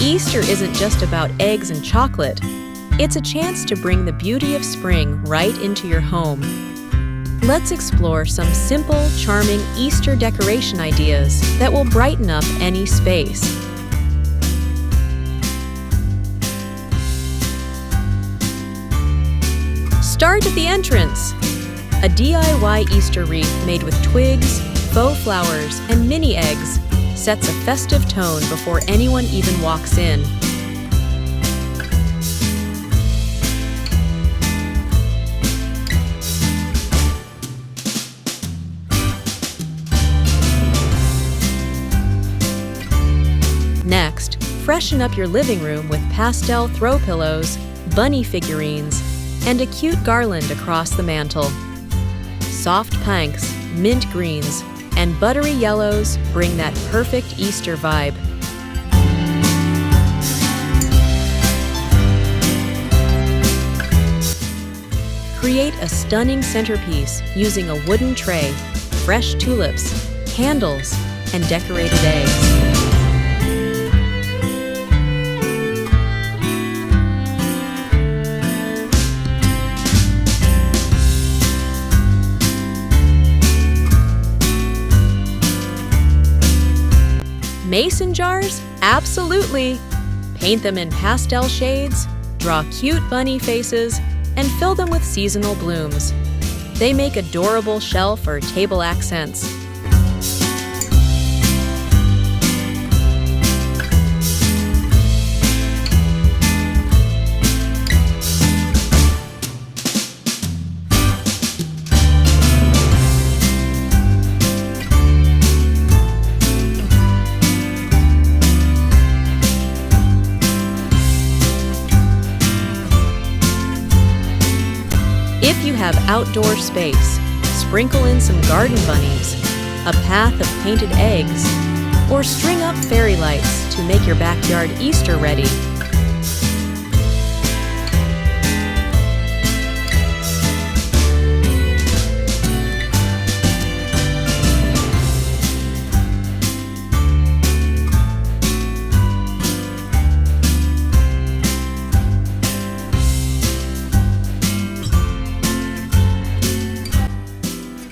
Easter isn't just about eggs and chocolate. It's a chance to bring the beauty of spring right into your home. Let's explore some simple, charming Easter decoration ideas that will brighten up any space. Start at the entrance. A DIY Easter wreath made with twigs, faux flowers, and mini eggs sets a festive tone before anyone even walks in. Next, freshen up your living room with pastel throw pillows, bunny figurines, and a cute garland across the mantel. Soft pinks, mint greens, and buttery yellows bring that perfect Easter vibe. Create a stunning centerpiece using a wooden tray, fresh tulips, candles, and decorated eggs. Mason jars? Absolutely! Paint them in pastel shades, draw cute bunny faces, and fill them with seasonal blooms. They make adorable shelf or table accents. If you have outdoor space, sprinkle in some garden bunnies, a path of painted eggs, or string up fairy lights to make your backyard Easter ready.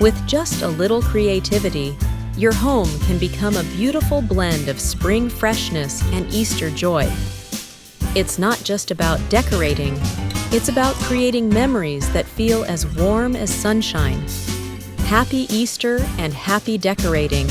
With just a little creativity, your home can become a beautiful blend of spring freshness and Easter joy. It's not just about decorating, it's about creating memories that feel as warm as sunshine. Happy Easter and happy decorating!